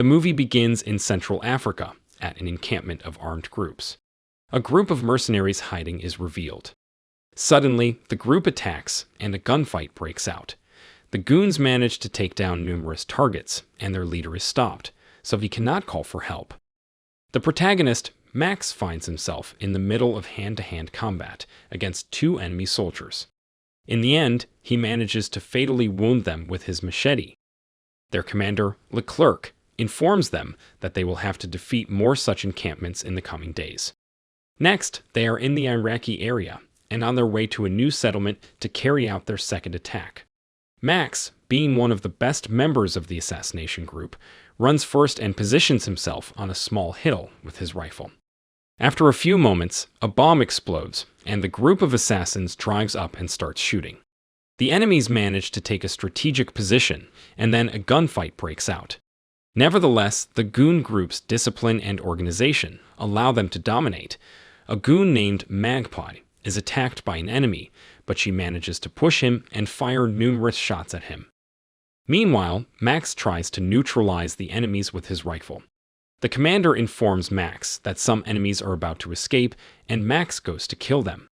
The movie begins in Central Africa, at an encampment of armed groups. A group of mercenaries hiding is revealed. Suddenly, the group attacks, and a gunfight breaks out. The goons manage to take down numerous targets, and their leader is stopped, so he cannot call for help. The protagonist, Max, finds himself in the middle of hand-to-hand combat against two enemy soldiers. In the end, he manages to fatally wound them with his machete. Their commander, Leclerc, informs them that they will have to defeat more such encampments in the coming days. Next, they are in the Iraqi area, and on their way to a new settlement to carry out their second attack. Max, being one of the best members of the assassination group, runs first and positions himself on a small hill with his rifle. After a few moments, a bomb explodes, and the group of assassins drives up and starts shooting. The enemies manage to take a strategic position, and then a gunfight breaks out. Nevertheless, the goon group's discipline and organization allow them to dominate. A goon named Magpie is attacked by an enemy, but she manages to push him and fire numerous shots at him. Meanwhile, Max tries to neutralize the enemies with his rifle. The commander informs Max that some enemies are about to escape, and Max goes to kill them.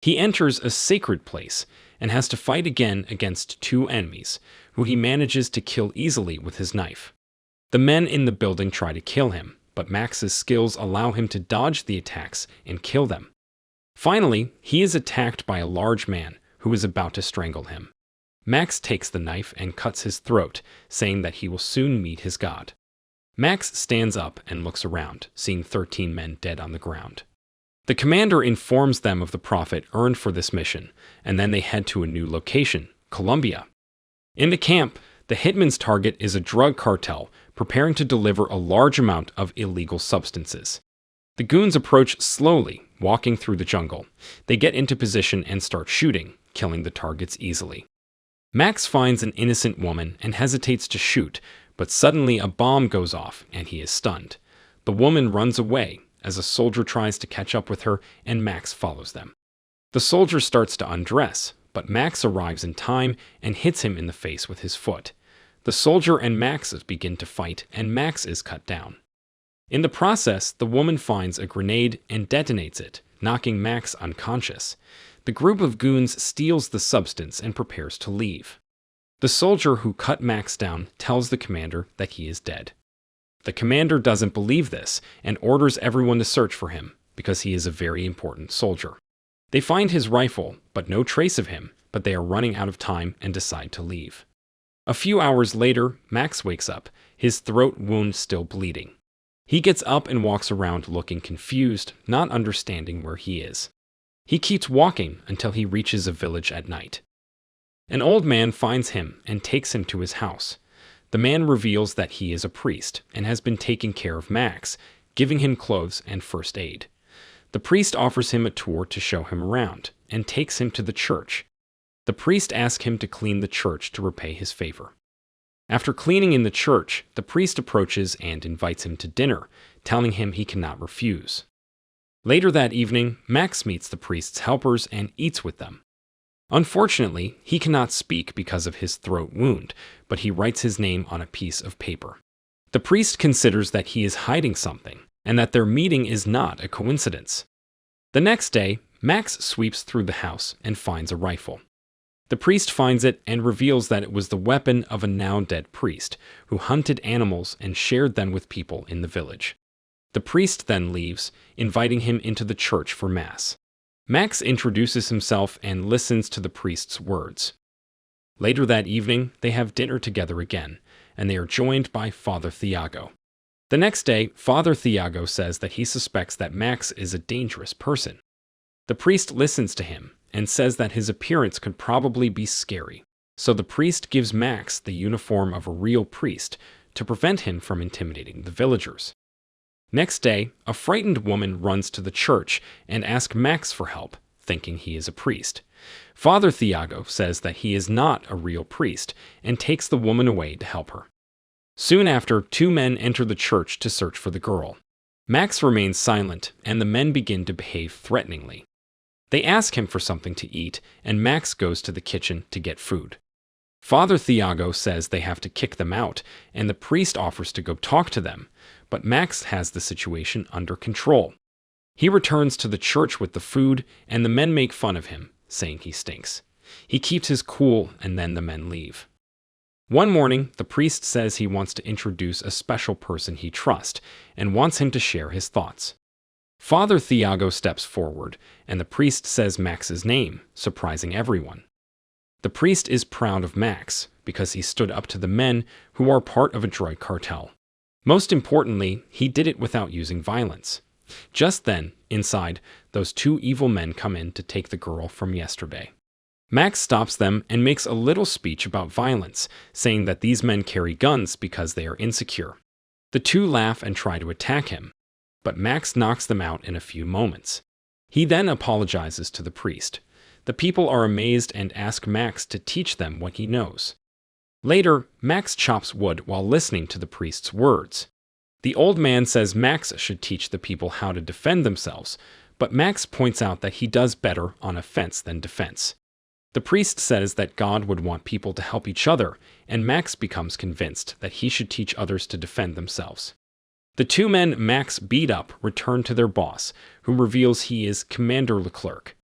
He enters a sacred place and has to fight again against two enemies, who he manages to kill easily with his knife. The men in the building try to kill him, but Max's skills allow him to dodge the attacks and kill them. Finally, he is attacked by a large man who is about to strangle him. Max takes the knife and cuts his throat, saying that he will soon meet his god. Max stands up and looks around, seeing 13 men dead on the ground. The commander informs them of the profit earned for this mission, and then they head to a new location, Colombia. In the camp, the hitman's target is a drug cartel preparing to deliver a large amount of illegal substances. The goons approach slowly, walking through the jungle. They get into position and start shooting, killing the targets easily. Max finds an innocent woman and hesitates to shoot, but suddenly a bomb goes off and he is stunned. The woman runs away as a soldier tries to catch up with her, and Max follows them. The soldier starts to undress, but Max arrives in time and hits him in the face with his foot. The soldier and Max begin to fight, and Max is cut down. In the process, the woman finds a grenade and detonates it, knocking Max unconscious. The group of goons steals the substance and prepares to leave. The soldier who cut Max down tells the commander that he is dead. The commander doesn't believe this and orders everyone to search for him because he is a very important soldier. They find his rifle, but no trace of him, but they are running out of time and decide to leave. A few hours later, Max wakes up, his throat wound still bleeding. He gets up and walks around looking confused, not understanding where he is. He keeps walking until he reaches a village at night. An old man finds him and takes him to his house. The man reveals that he is a priest and has been taking care of Max, giving him clothes and first aid. The priest offers him a tour to show him around and takes him to the church. The priest asks him to clean the church to repay his favor. After cleaning in the church, the priest approaches and invites him to dinner, telling him he cannot refuse. Later that evening, Max meets the priest's helpers and eats with them. Unfortunately, he cannot speak because of his throat wound, but he writes his name on a piece of paper. The priest considers that he is hiding something, and that their meeting is not a coincidence. The next day, Max sweeps through the house and finds a rifle. The priest finds it and reveals that it was the weapon of a now-dead priest who hunted animals and shared them with people in the village. The priest then leaves, inviting him into the church for Mass. Max introduces himself and listens to the priest's words. Later that evening, they have dinner together again, and they are joined by Father Thiago. The next day, Father Thiago says that he suspects that Max is a dangerous person. The priest listens to him and says that his appearance could probably be scary, so the priest gives Max the uniform of a real priest to prevent him from intimidating the villagers. Next day, a frightened woman runs to the church and asks Max for help, thinking he is a priest. Father Thiago says that he is not a real priest and takes the woman away to help her. Soon after, two men enter the church to search for the girl. Max remains silent, and the men begin to behave threateningly. They ask him for something to eat, and Max goes to the kitchen to get food. Father Thiago says they have to kick them out, and the priest offers to go talk to them, but Max has the situation under control. He returns to the church with the food, and the men make fun of him, saying he stinks. He keeps his cool, and then the men leave. One morning, the priest says he wants to introduce a special person he trusts, and wants him to share his thoughts. Father Thiago steps forward, and the priest says Max's name, surprising everyone. The priest is proud of Max, because he stood up to the men who are part of a drug cartel. Most importantly, he did it without using violence. Just then, inside, those two evil men come in to take the girl from yesterday. Max stops them and makes a little speech about violence, saying that these men carry guns because they are insecure. The two laugh and try to attack him, but Max knocks them out in a few moments. He then apologizes to the priest. The people are amazed and ask Max to teach them what he knows. Later, Max chops wood while listening to the priest's words. The old man says Max should teach the people how to defend themselves, but Max points out that he does better on offense than defense. The priest says that God would want people to help each other, and Max becomes convinced that he should teach others to defend themselves. The two men Max beat up return to their boss, who reveals he is Commander Leclerc.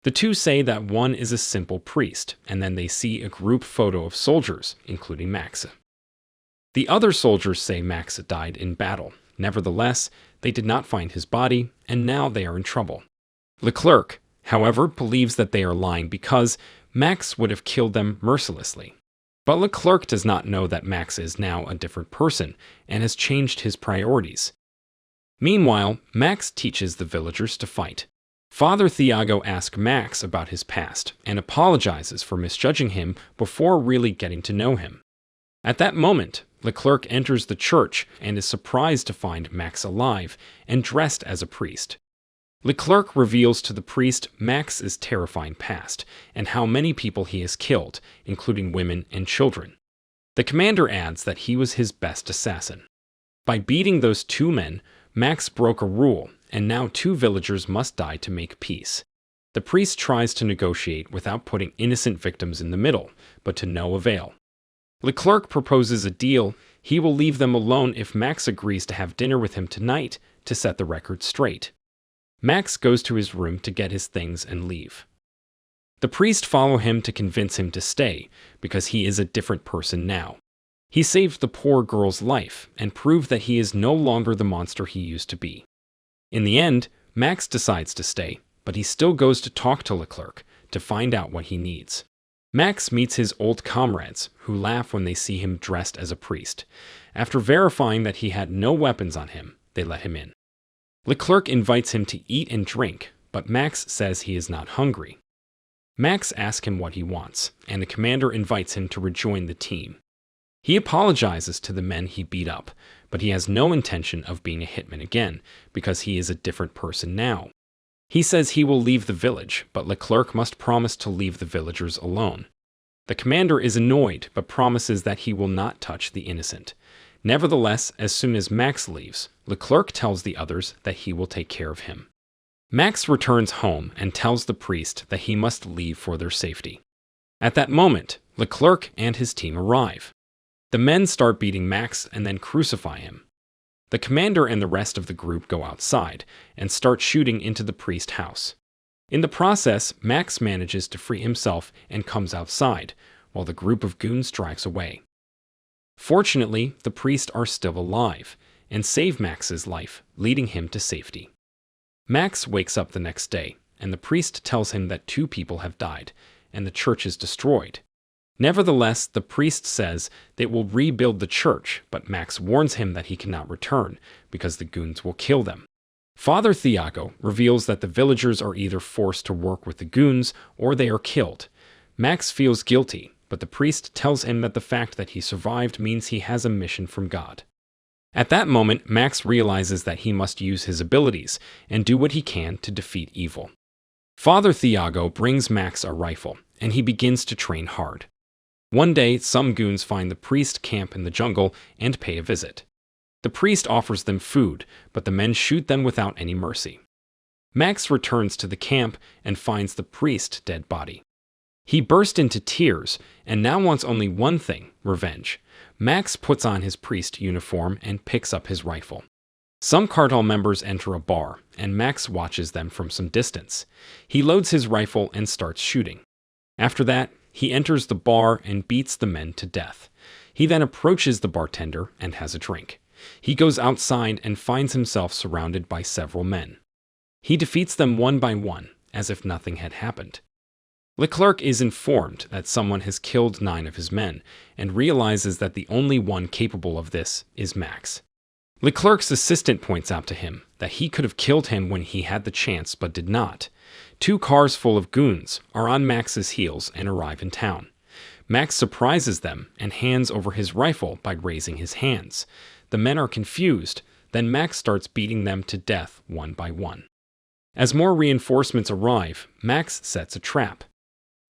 The two say that one is a simple priest, and then they see a group photo of soldiers, including Max. The other soldiers say Max died in battle. Nevertheless, they did not find his body, and now they are in trouble. Leclerc, however, believes that they are lying because Max would have killed them mercilessly. But Leclerc does not know that Max is now a different person and has changed his priorities. Meanwhile, Max teaches the villagers to fight. Father Thiago asks Max about his past and apologizes for misjudging him before really getting to know him. At that moment, Leclerc enters the church and is surprised to find Max alive and dressed as a priest. Leclerc reveals to the priest Max's terrifying past and how many people he has killed, including women and children. The commander adds that he was his best assassin. By beating those two men, Max broke a rule, and now two villagers must die to make peace. The priest tries to negotiate without putting innocent victims in the middle, but to no avail. Leclerc proposes a deal. He will leave them alone if Max agrees to have dinner with him tonight to set the record straight. Max goes to his room to get his things and leave. The priest follows him to convince him to stay, because he is a different person now. He saved the poor girl's life and proved that he is no longer the monster he used to be. In the end, Max decides to stay, but he still goes to talk to Leclerc to find out what he needs. Max meets his old comrades, who laugh when they see him dressed as a priest. After verifying that he had no weapons on him, they let him in. Leclerc invites him to eat and drink, but Max says he is not hungry. Max asks him what he wants, and the commander invites him to rejoin the team. He apologizes to the men he beat up, but he has no intention of being a hitman again, because he is a different person now. He says he will leave the village, but Leclerc must promise to leave the villagers alone. The commander is annoyed, but promises that he will not touch the innocent. Nevertheless, as soon as Max leaves, Leclerc tells the others that he will take care of him. Max returns home and tells the priest that he must leave for their safety. At that moment, Leclerc and his team arrive. The men start beating Max and then crucify him. The commander and the rest of the group go outside and start shooting into the priest's house. In the process, Max manages to free himself and comes outside, while the group of goons drives away. Fortunately, the priests are still alive and save Max's life, leading him to safety. Max wakes up the next day, and the priest tells him that two people have died, and the church is destroyed. Nevertheless, the priest says they will rebuild the church, but Max warns him that he cannot return, because the goons will kill them. Father Thiago reveals that the villagers are either forced to work with the goons, or they are killed. Max feels guilty, but the priest tells him that the fact that he survived means he has a mission from God. At that moment, Max realizes that he must use his abilities and do what he can to defeat evil. Father Thiago brings Max a rifle, and he begins to train hard. One day, some goons find the priest camp in the jungle and pay a visit. The priest offers them food, but the men shoot them without any mercy. Max returns to the camp and finds the priest's dead body. He burst into tears and now wants only one thing: revenge. Max puts on his priest uniform and picks up his rifle. Some cartel members enter a bar, and Max watches them from some distance. He loads his rifle and starts shooting. After that, he enters the bar and beats the men to death. He then approaches the bartender and has a drink. He goes outside and finds himself surrounded by several men. He defeats them one by one, as if nothing had happened. Leclerc is informed that someone has killed 9 of his men, and realizes that the only one capable of this is Max. Leclerc's assistant points out to him that he could have killed him when he had the chance but did not. 2 cars full of goons are on Max's heels and arrive in town. Max surprises them and hands over his rifle by raising his hands. The men are confused, then Max starts beating them to death one by one. As more reinforcements arrive, Max sets a trap.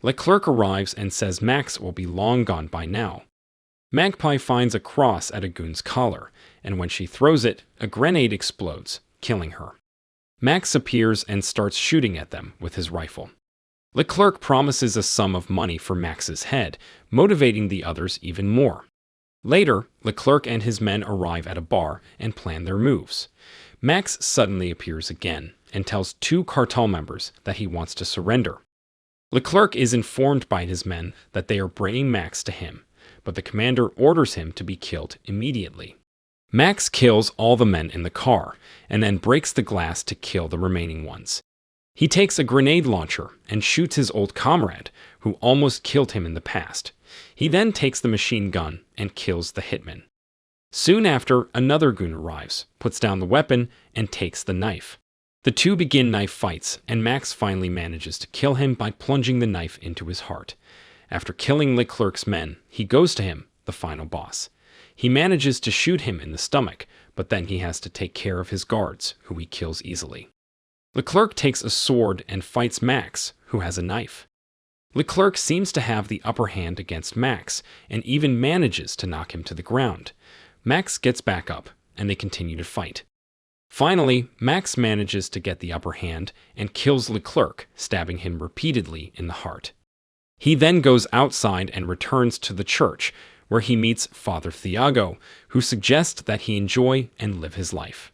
Leclerc arrives and says Max will be long gone by now. Magpie finds a cross at a goon's collar, and when she throws it, a grenade explodes, killing her. Max appears and starts shooting at them with his rifle. Leclerc promises a sum of money for Max's head, motivating the others even more. Later, Leclerc and his men arrive at a bar and plan their moves. Max suddenly appears again and tells 2 cartel members that he wants to surrender. Leclerc is informed by his men that they are bringing Max to him, but the commander orders him to be killed immediately. Max kills all the men in the car, and then breaks the glass to kill the remaining ones. He takes a grenade launcher and shoots his old comrade, who almost killed him in the past. He then takes the machine gun and kills the hitman. Soon after, another goon arrives, puts down the weapon, and takes the knife. The 2 begin knife fights, and Max finally manages to kill him by plunging the knife into his heart. After killing Leclerc's men, he goes to him, the final boss. He manages to shoot him in the stomach, but then he has to take care of his guards, who he kills easily. Leclerc takes a sword and fights Max, who has a knife. Leclerc seems to have the upper hand against Max, and even manages to knock him to the ground. Max gets back up, and they continue to fight. Finally, Max manages to get the upper hand and kills Leclerc, stabbing him repeatedly in the heart. He then goes outside and returns to the church, where he meets Father Thiago, who suggests that he enjoy and live his life.